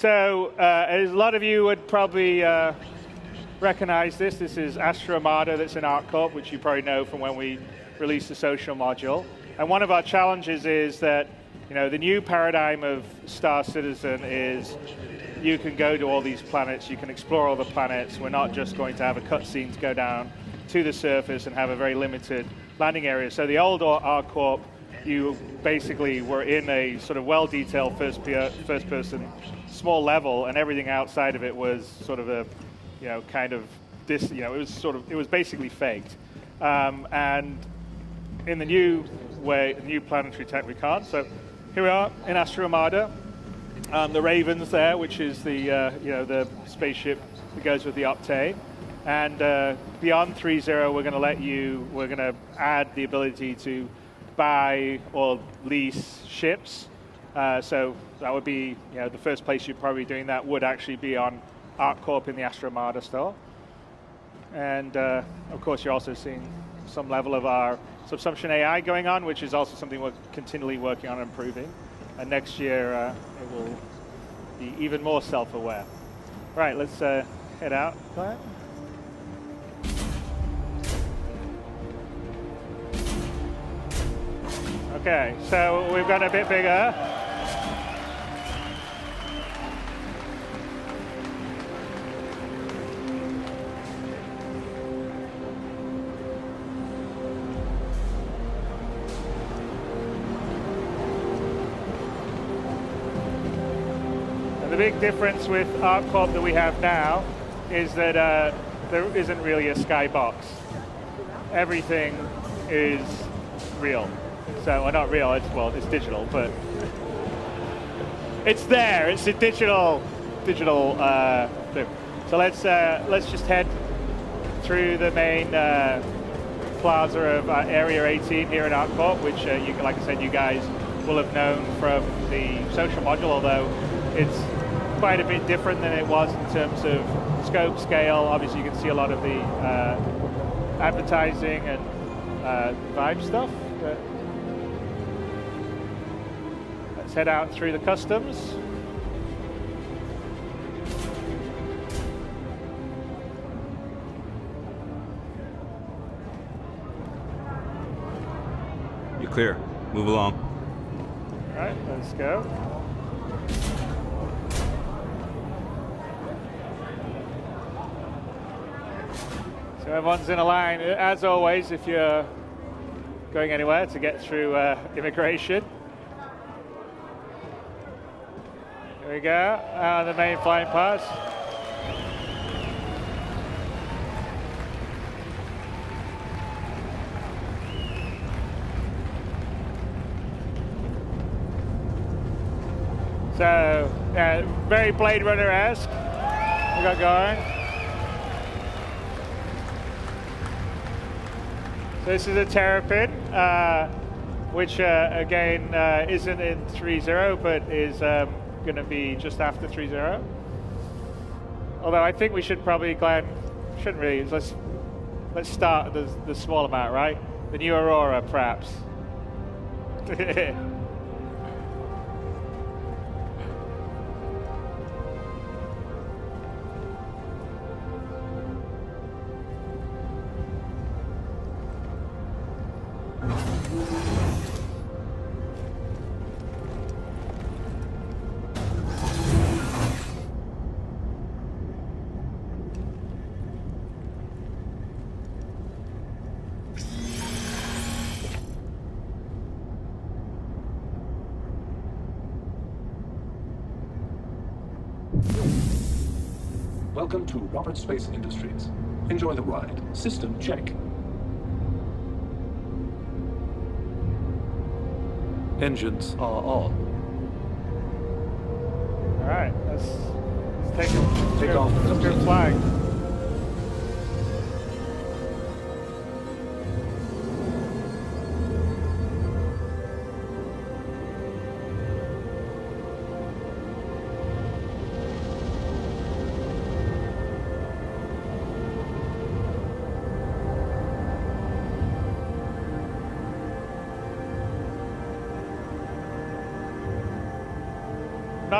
So as a lot of you would probably recognize this. This is Astra Armada that's in Arc Corp, which you probably know from when we released the social module. And one of our challenges is that the new paradigm of Star Citizen is you can go to all these planets, you can explore all the planets. We're not just going to have a cutscene to go down to the surface and have a very limited landing area. So the old Arc Corp, you basically were in a sort of well-detailed first-person small level, and everything outside of it was sort of a, kind of this. It was basically faked. And in the new way, the new Planetary tech we can't. So here we are in Astra Armada. The Ravens there, which is the the spaceship that goes with the Octane. And beyond 3.0, we're going to add the ability to buy or lease ships. So that would be, the first place you're probably doing that would actually be on Arc Corp in the Astra Armada store. And of course, you're also seeing some level of our subsumption AI going on, which is also something we're continually working on improving. And next year, it will be even more self-aware. Right, let's head out. Go ahead. Okay, so we've gone a bit bigger. And the big difference with Arccorp that we have now is that there isn't really a skybox. Everything is real. So, well, not real, it's digital, but it's there. It's a digital thing. So let's just head through the main plaza of Area 18 here in Arccorp, which, like I said, you guys will have known from the social module, although it's quite a bit different than it was in terms of scope, scale. Obviously, you can see a lot of the advertising and vibe stuff. Let's head out through the customs. You're clear. Move along. All right, let's go. So everyone's in a line, as always, if you're going anywhere to get through immigration. Here we go, the main flying pass. So, very Blade Runner-esque we got going. So this is a Terrapin, which again isn't in 3.0, but is going to be just after 3.0. Although I think we should probably, Glenn, shouldn't really. Let's start the small amount, right? The new Aurora, perhaps. Welcome to Robert Space Industries. Enjoy the ride. System check. Engines are on. All right, let's take off. Let's go flying.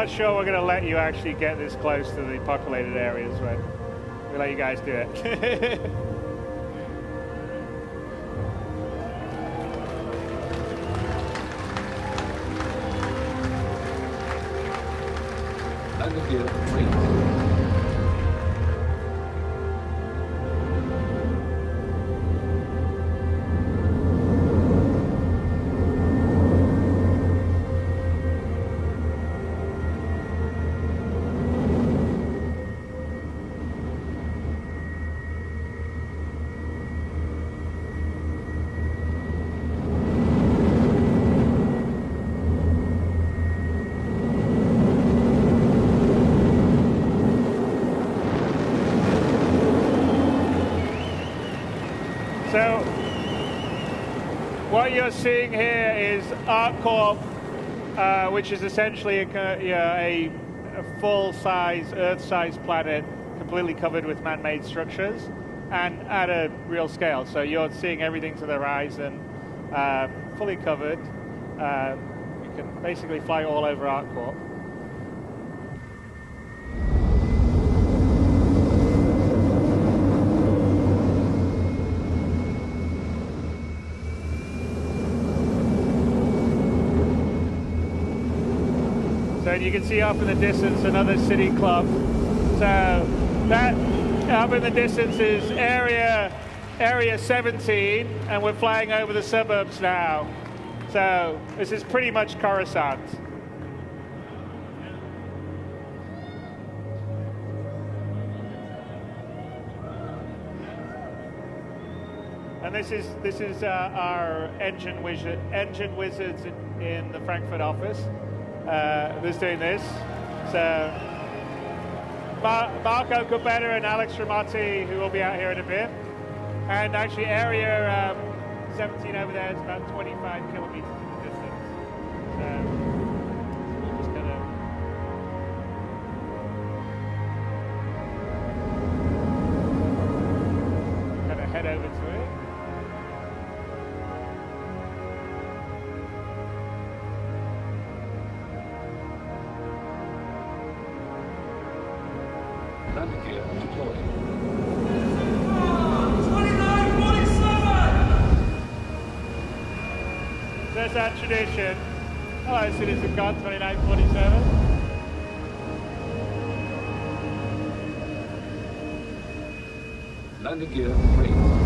not sure we're going to let you actually get this close to the populated areas, but we'll let you guys do it. Landing gear raised. So what you're seeing here is Arc Corp, which is essentially a full-size, Earth-size planet completely covered with man-made structures and at a real scale. So you're seeing everything to the horizon, fully covered. You can basically fly all over Arc Corp. So you can see off in the distance another city club. So that up in the distance is area 17, and we're flying over the suburbs now. So this is pretty much Coruscant. And this is our engine wizards in the Frankfurt office. Who's doing this? So Marco Cubetta and Alex Ramati, who will be out here in a bit. And actually area 17 over there is about 25 kilometers in the distance. So we're just gonna head over to it. Landing gear deployed. 2947! That's our tradition. Hello, CitizenCon 2947. Landing gear raised.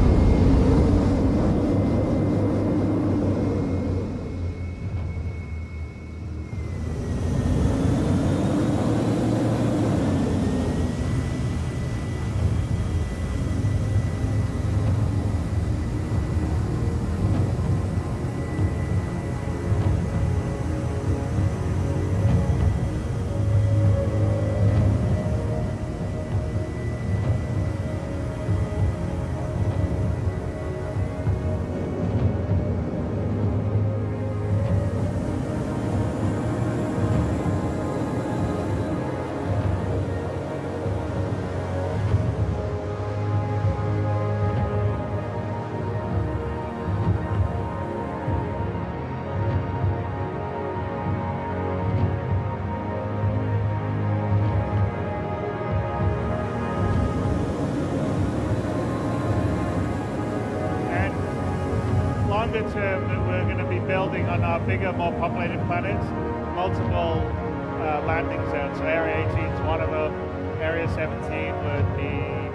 Term that we're going to be building on our bigger, more populated planets, multiple landing zones. So Area 18 is one of them. Area 17 would be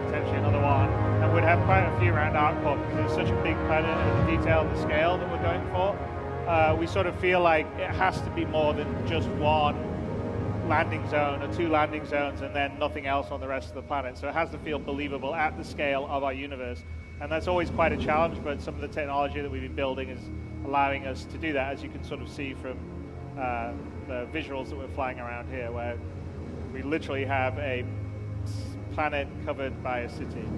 potentially another one, and we'd have quite a few around Arccorp because it's such a big planet and the detail and the scale that we're going for. We sort of feel like it has to be more than just one landing zone or two landing zones and then nothing else on the rest of the planet. So it has to feel believable at the scale of our universe. And that's always quite a challenge, but some of the technology that we've been building is allowing us to do that, as you can sort of see from the visuals that we're flying around here, where we literally have a planet covered by a city.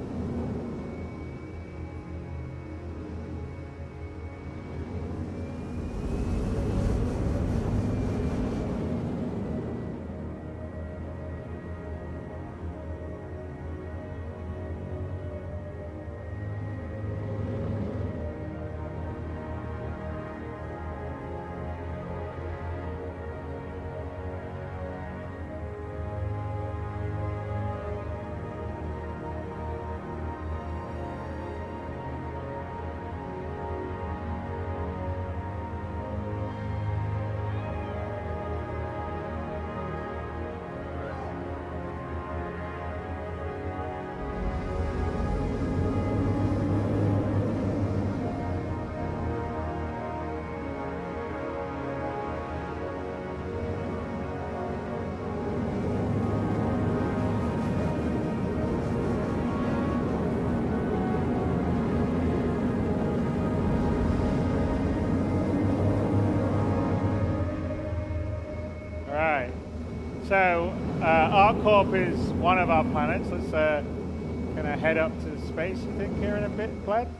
So, Arccorp is one of our planets. Let's gonna head up to space, I think, here in a bit, Glenn.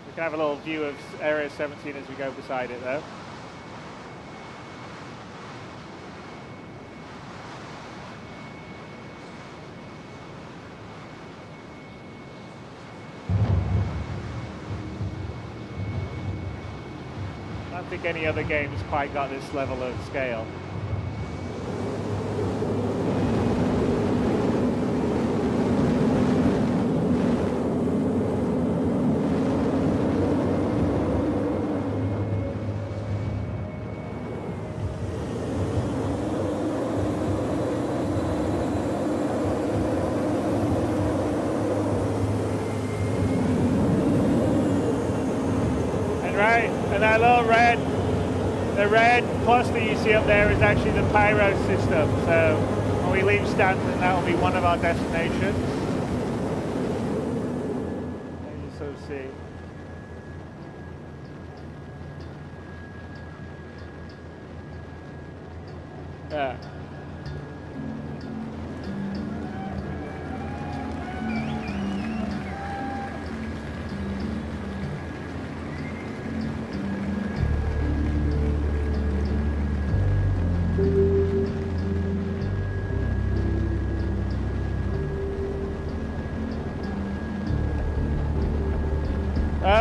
We can have a little view of Area 17 as we go beside it, though. I don't think any other game has quite got this level of scale. And that little the red cluster you see up there is actually the pyro system. So when we leave Stanton, that will be one of our destinations. There you sort of see. Yeah.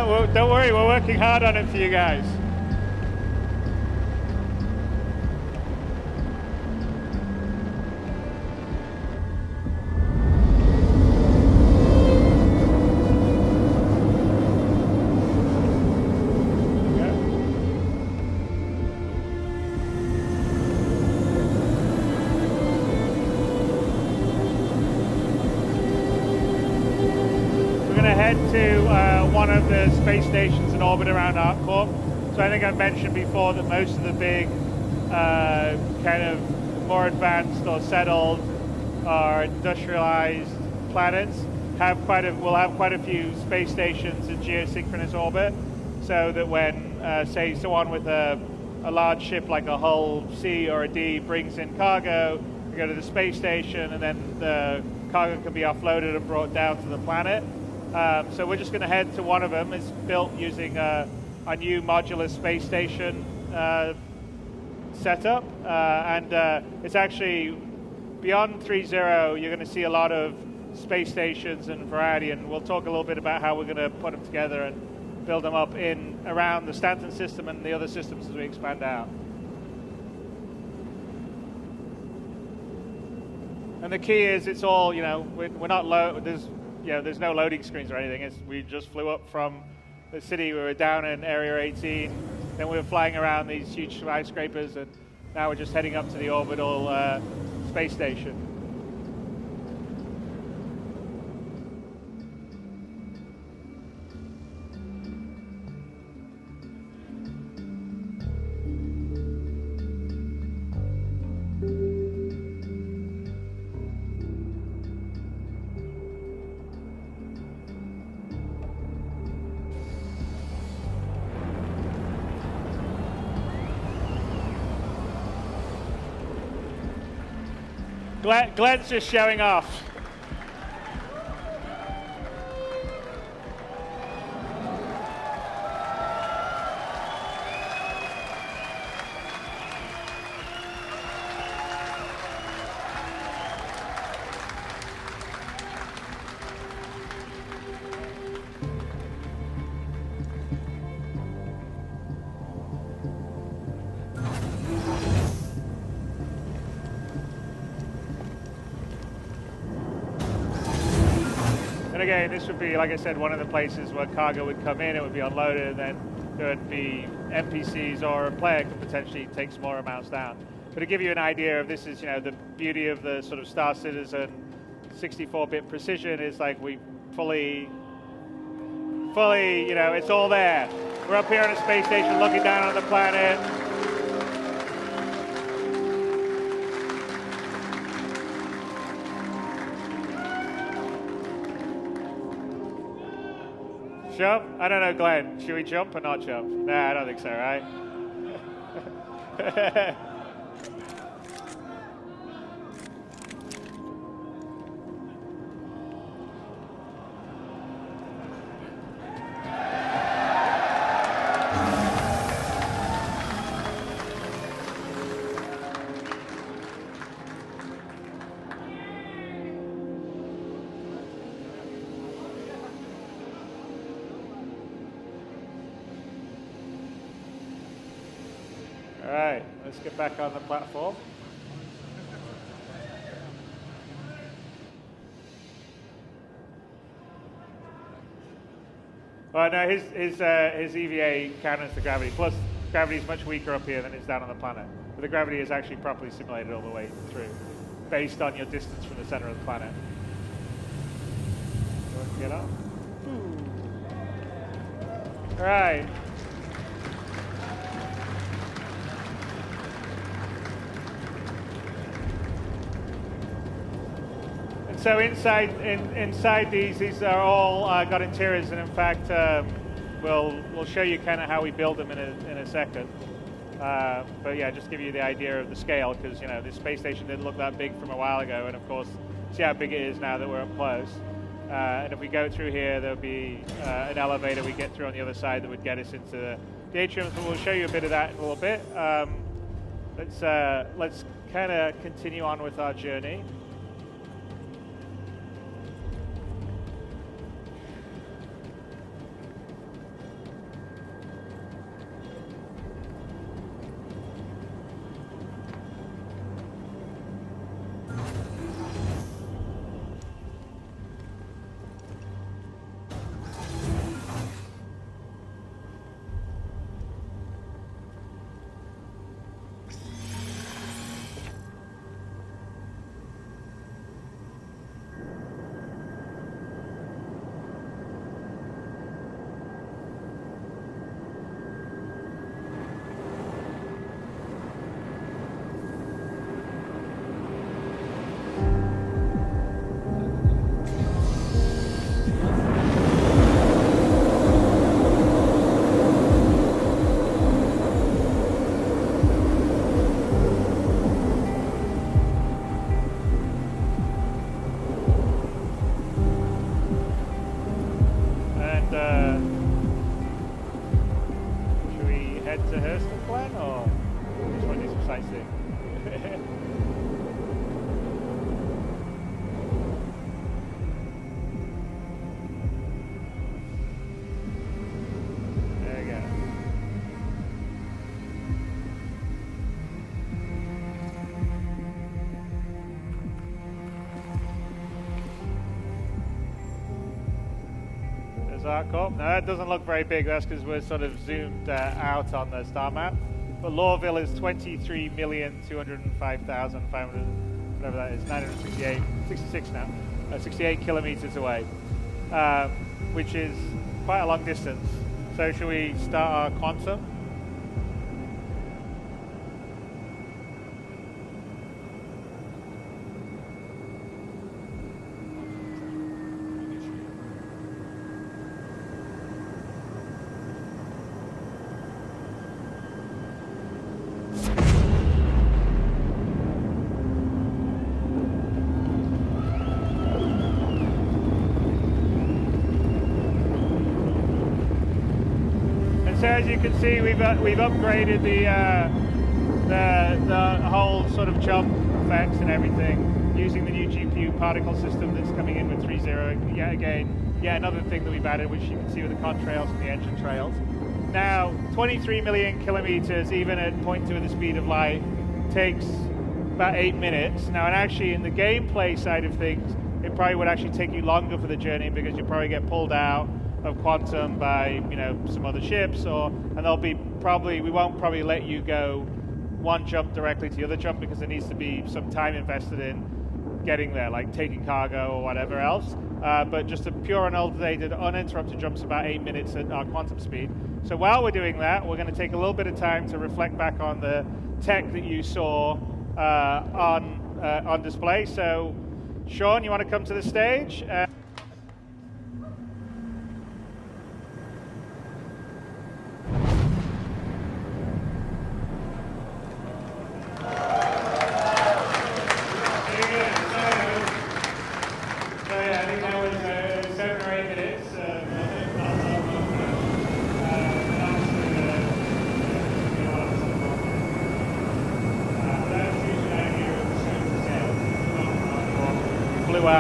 Well, don't worry, we're working hard on it for you guys. One of the space stations in orbit around Arc Corp. So I think I've mentioned before that most of the big kind of more advanced or settled or industrialized planets will have quite a few space stations in geosynchronous orbit, so that when say someone with a large ship like a Hull C or a D brings in cargo, we go to the space station and then the cargo can be offloaded and brought down to the planet. So we're just going to head to one of them. It's built using a new modular space station setup, and it's actually beyond 3.0. You're going to see a lot of space stations and variety, and we'll talk a little bit about how we're going to put them together and build them up in around the Stanton system and the other systems as we expand out. And the key is it's all, we're not low. There's no loading screens or anything. We just flew up from the city. We were down in Area 18. Then we were flying around these huge skyscrapers, and now we're just heading up to the Orbital space station. Glenn's just showing off. And again, this would be, like I said, one of the places where cargo would come in, it would be unloaded, and then there would be NPCs or a player could potentially take smaller amounts down. But to give you an idea of this is, the beauty of the sort of Star Citizen 64-bit precision is like we fully, it's all there. We're up here on a space station looking down on the planet. Jump? I don't know, Glenn. Should we jump or not jump? Nah, I don't think so, right? Let's get back on the platform. Well, no, his EVA counters the gravity. Plus, gravity is much weaker up here than it's down on the planet. But the gravity is actually properly simulated all the way through, based on your distance from the center of the planet. Get up. All right. And so inside these are all got interiors, and in fact, we'll show you kind of how we build them in a second. But yeah, just give you the idea of the scale, because you know this space station didn't look that big from a while ago, and of course, see how big it is now that we're up close. And if we go through here, there'll be an elevator we get through on the other side that would get us into the atriums, but we'll show you a bit of that in a little bit. Let's kind of continue on with our journey. Should we head to Hurston plan, or just want to do some sightseeing? There we go. Arc Corp. No, that doesn't look very big. That's because we're sort of zoomed out on the star map. But Lorville is 23,205,500, whatever that is, 968, 66 now, 68 kilometers away, which is quite a long distance. So should we start our quantum? So as you can see, we've upgraded the whole sort of jump effects and everything using the new GPU particle system that's coming in with 3.0. Yet another thing that we've added, which you can see with the contrails and the engine trails. Now, 23 million kilometers, even at 0.2 of the speed of light, takes about 8 minutes. Now, and actually in the gameplay side of things, it probably would actually take you longer for the journey because you probably get pulled out of quantum by some other ships, and there'll be we won't probably let you go one jump directly to the other jump because there needs to be some time invested in getting there, like taking cargo or whatever else. But just a pure unaltered, uninterrupted jump's about 8 minutes at our quantum speed. So while we're doing that, we're going to take a little bit of time to reflect back on the tech that you saw on display. So, Sean, you want to come to the stage?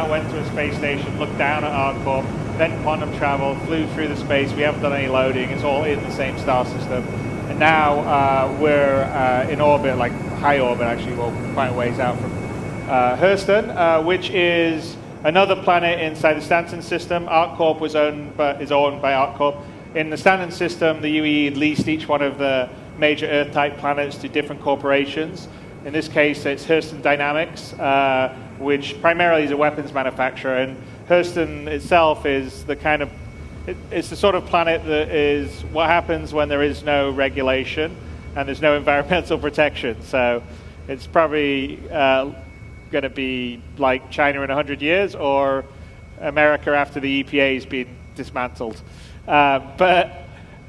Went to a space station, looked down at Arc Corp, then quantum travel, flew through the space. We haven't done any loading. It's all in the same star system. And now we're in orbit, like high orbit actually, well, quite a ways out from Hurston, which is another planet inside the Stanton system. Arccorp is owned by Arccorp. In the Stanton system, the UE leased each one of the major Earth-type planets to different corporations. In this case, it's Hurston Dynamics, which primarily is a weapons manufacturer. And Hurston itself is the kind of, it's the sort of planet that is what happens when there is no regulation and there's no environmental protection. So it's probably going to be like China in 100 years or America after the EPA has been dismantled. So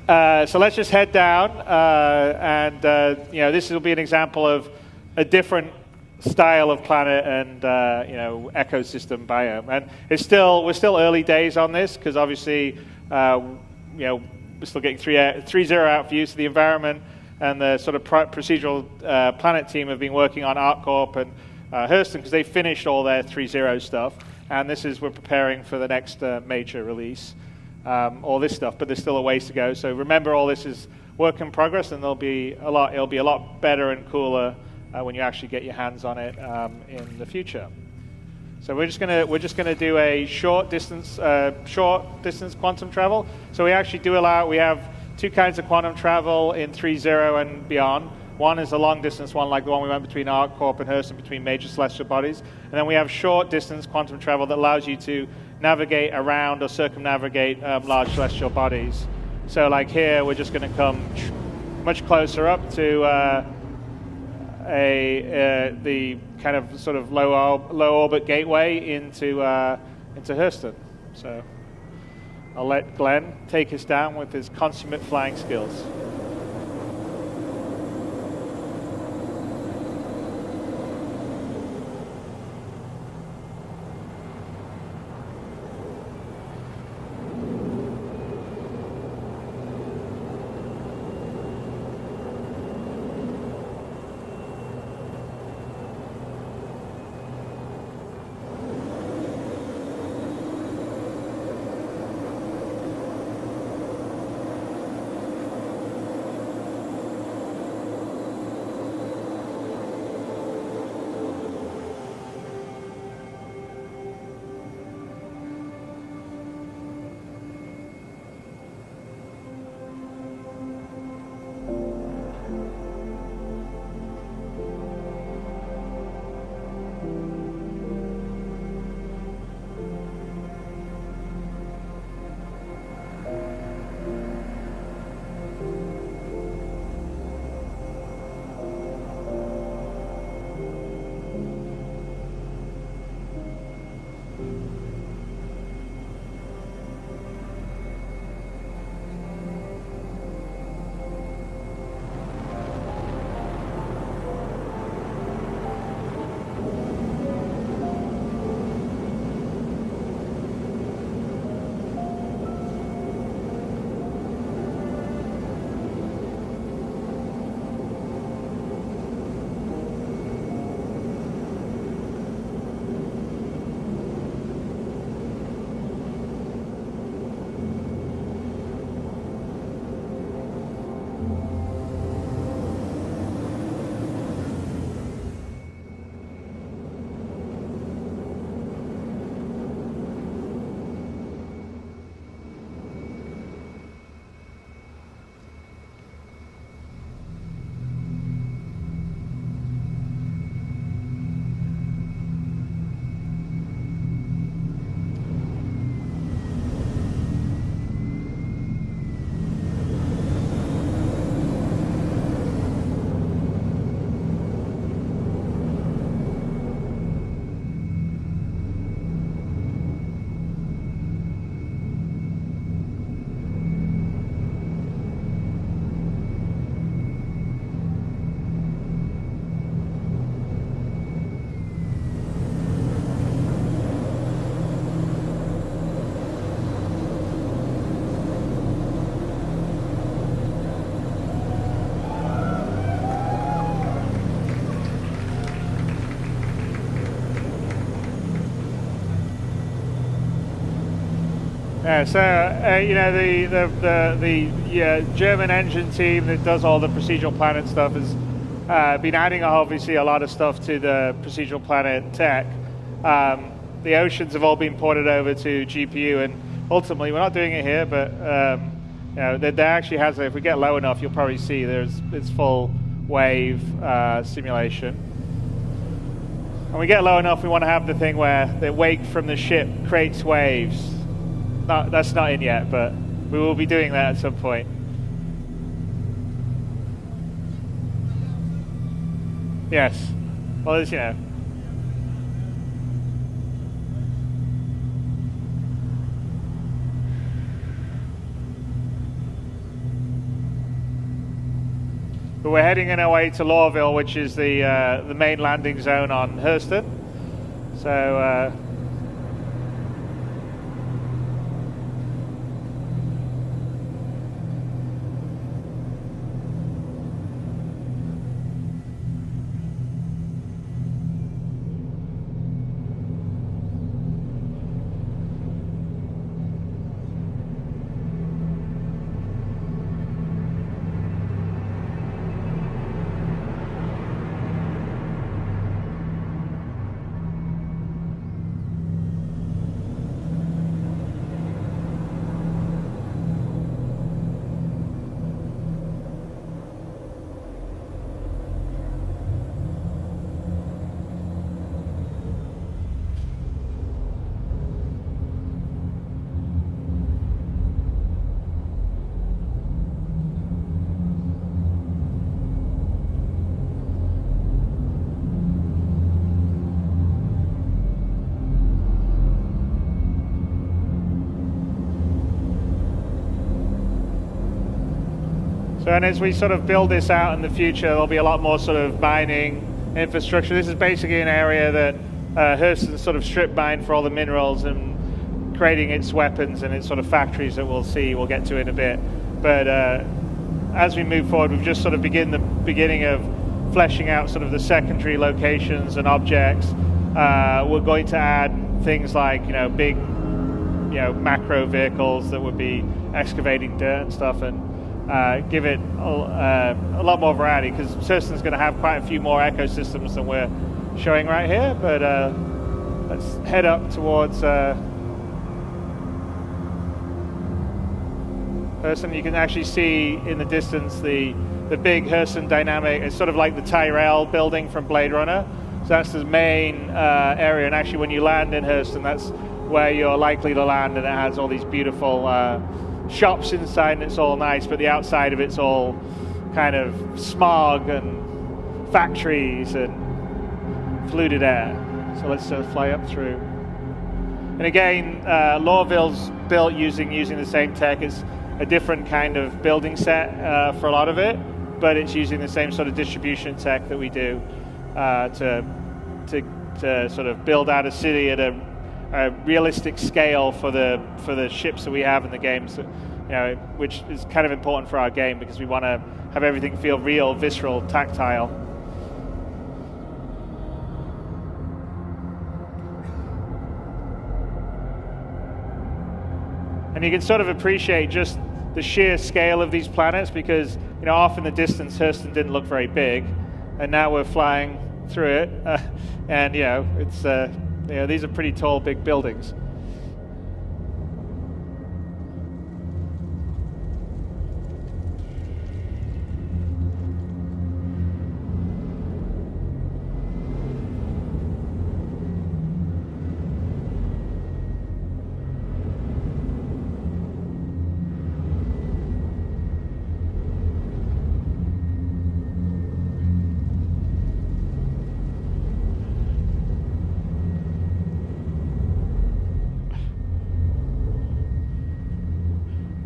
let's just head down, and this will be an example of a different style of planet and ecosystem biome. And we're still early days on this because obviously we're still getting 3.0 out views of the environment, and the sort of procedural planet team have been working on Arccorp and Hurston because they finished all their 3.0 stuff, and we're preparing for the next major release. All this stuff, but there's still a ways to go. So remember, all this is work in progress, and it'll be a lot better and cooler when you actually get your hands on it in the future. So we're just gonna do a short distance quantum travel. So we actually we have two kinds of quantum travel in 3.0 and beyond. One is a long distance one, like the one we went between Arccorp and Hurston, between major celestial bodies. And then we have short distance quantum travel that allows you to navigate around or circumnavigate large celestial bodies. So like here, we're just going to come much closer up to the kind of sort of low orbit gateway into Hurston. So I'll let Glenn take us down with his consummate flying skills. Yeah, so the German engine team that does all the procedural planet stuff has been adding obviously a lot of stuff to the procedural planet tech. The oceans have all been ported over to GPU, and ultimately we're not doing it here, but there actually has. If we get low enough, you'll probably see it's full wave simulation. And we get low enough, we want to have the thing where the wake from the ship creates waves. That's not in yet, but we will be doing that at some point. Yes. Well, as you know. But we're heading in our way to Lorville, which is the main landing zone on Hurston. So. So, and as we sort of build this out in the future, there'll be a lot more sort of mining infrastructure. This is basically an area that Hurston sort of strip mined for all the minerals and creating its weapons and its sort of factories that we'll get to in a bit. But as we move forward, we've just sort of beginning of fleshing out sort of the secondary locations and objects. We're going to add things like big macro vehicles that would be excavating dirt and stuff, and give it a lot more variety, because Hurston's going to have quite a few more ecosystems than we're showing right here. But let's head up towards Hurston. You can actually see in the distance the big Hurston dynamic. It's sort of like the Tyrell building from Blade Runner. So that's the main area, and actually when you land in Hurston, that's where you're likely to land, and it has all these beautiful shops inside, and it's all nice, but the outside of it's all kind of smog and factories and polluted air. So let's fly up through. And again, Lorville's built using the same tech. It's a different kind of building set for a lot of it, but it's using the same sort of distribution tech that we do to sort of build out a city at a realistic scale for the ships that we have in the games, which is kind of important for our game, because we want to have everything feel real, visceral, tactile. And you can sort of appreciate just the sheer scale of these planets, because off in the distance Hurston didn't look very big, and now we're flying through it, and it's these are pretty tall, big buildings.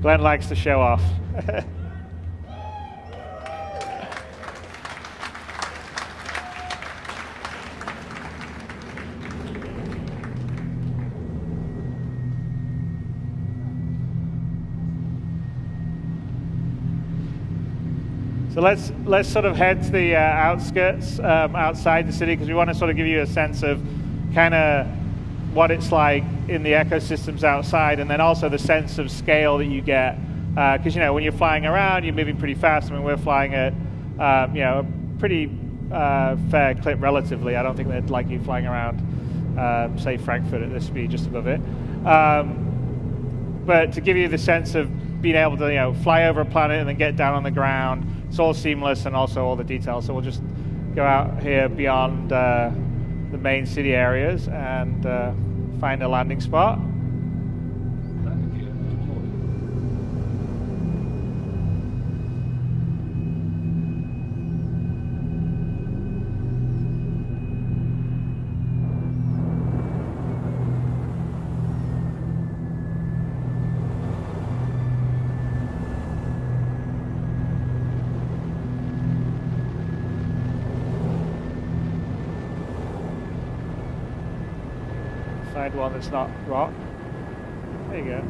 Glenn likes to show off. So let's sort of head to the outskirts outside the city, because we want to sort of give you a sense of kind of what it's like in the ecosystems outside, and then also the sense of scale that you get. Because when you're flying around, you're moving pretty fast. I mean, we're flying at a pretty fair clip relatively. I don't think they'd like you flying around, say, Frankfurt at this speed, just above it. But to give you the sense of being able to fly over a planet and then get down on the ground, it's all seamless and also all the details. So we'll just go out here beyond the main city areas and find a landing spot. Find one that's not rock. There you go.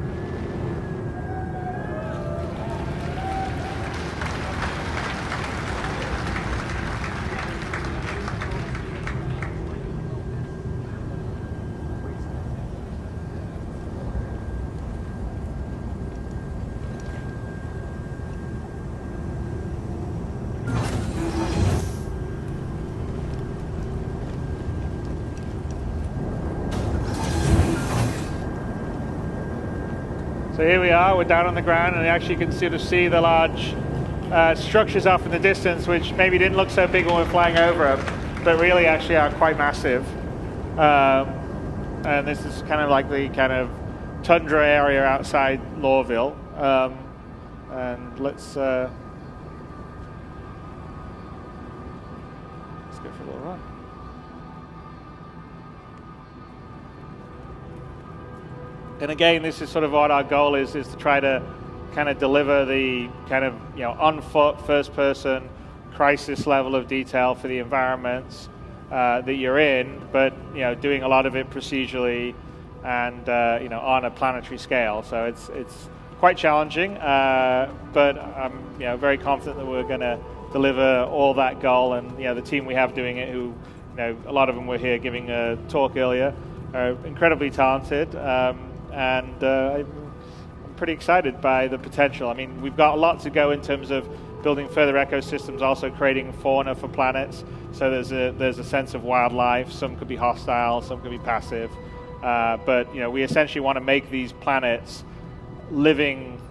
So here we are, we're down on the ground, and actually you can sort of see the large structures off in the distance, which maybe didn't look so big when we're flying over them, but really actually are quite massive. And this is kind of like the kind of tundra area outside Lorville. And let's go for a little run. And again, this is sort of what our goal is to try to kind of deliver the kind of on foot, first person, crisis level of detail for the environments that you're in, but doing a lot of it procedurally and on a planetary scale. So it's quite challenging, but I'm very confident that we're going to deliver all that goal. And the team we have doing it, who a lot of them were here giving a talk earlier, are incredibly talented. And I'm pretty excited by the potential. I mean, we've got a lot to go in terms of building further ecosystems, also creating fauna for planets. So there's a sense of wildlife. Some could be hostile, some could be passive. But we essentially want to make these planets living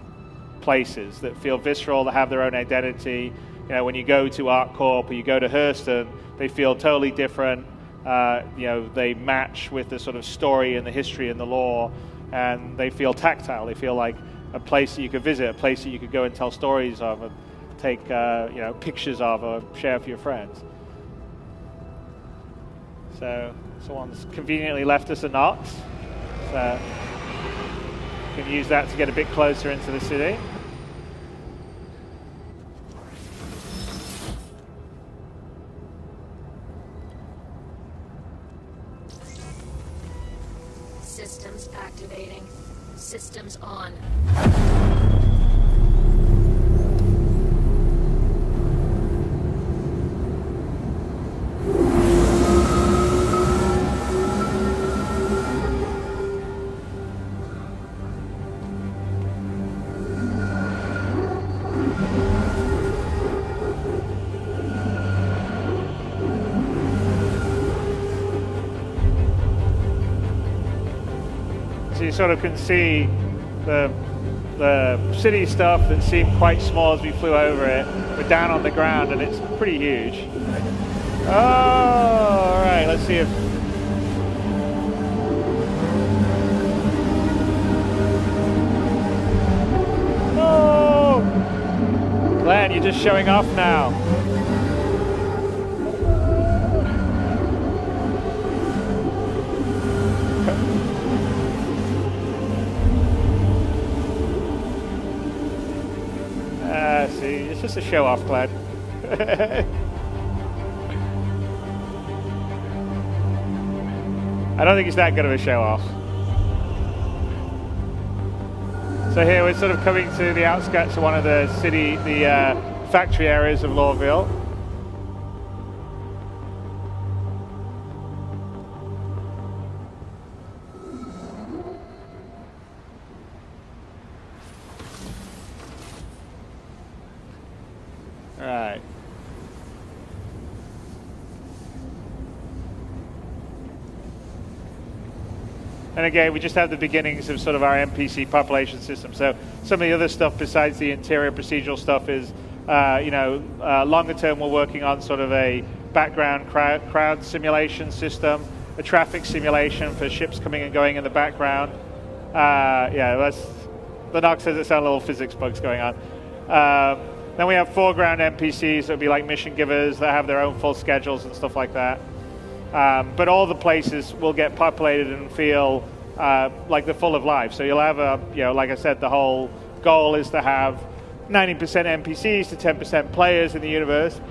places that feel visceral, that have their own identity. When you go to Arc Corp or you go to Hurston, they feel totally different. They match with the sort of story and the history and the lore. And they feel tactile. They feel like a place that you could visit, a place that you could go and tell stories of, and take pictures of, or share with your friends. So someone's conveniently left us a Knox. So you can use that to get a bit closer into the city. Systems activating. Systems on. You sort of can see the city stuff that seemed quite small as we flew over it. We're down on the ground and it's pretty huge. Oh, all right, let's see if... Oh! Glenn, you're just showing off now. See, it's just a show-off, Glenn. I don't think it's that good of a show-off. So here we're sort of coming to the outskirts of one of the factory areas of Lorville. And again, we just have the beginnings of sort of our NPC population system. So some of the other stuff besides the interior procedural stuff is, longer term we're working on sort of a background crowd simulation system, a traffic simulation for ships coming and going in the background. The Nox says it's our little physics bugs going on. Then we have foreground NPCs that would be like mission givers that have their own full schedules and stuff like that. But all the places will get populated and feel like they're full of life. So you'll have like I said, the whole goal is to have 90% NPCs to 10% players in the universe.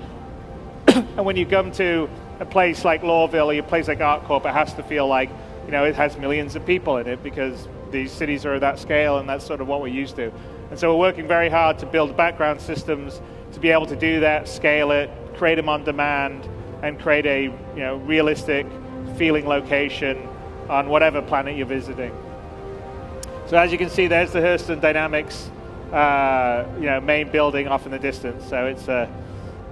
And when you come to a place like Lawville or a place like Arccorp, it has to feel like, it has millions of people in it because these cities are that scale and that's sort of what we're used to. And so we're working very hard to build background systems to be able to do that, scale it, create them on demand, and create a realistic feeling location on whatever planet you're visiting. So as you can see, there's the Hurston Dynamics main building off in the distance. So it's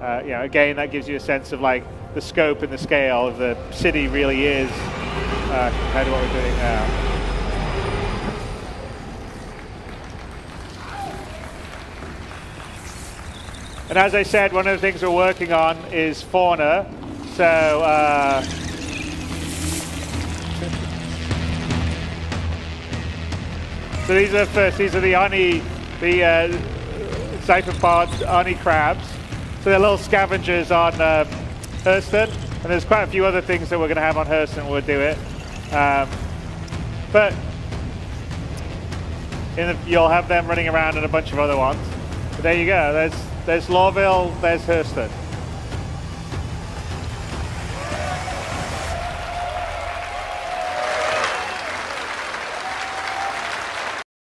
again, that gives you a sense of like the scope and the scale of the city really is compared to what we're doing now. And as I said, one of the things we're working on is fauna. So these are the Oni, the cypherpod Oni crabs. So they're little scavengers on Hurston, and there's quite a few other things that we're going to have on Hurston. We'll do it, but you'll have them running around and a bunch of other ones. But there you go. There's Lawville. There's Hurston.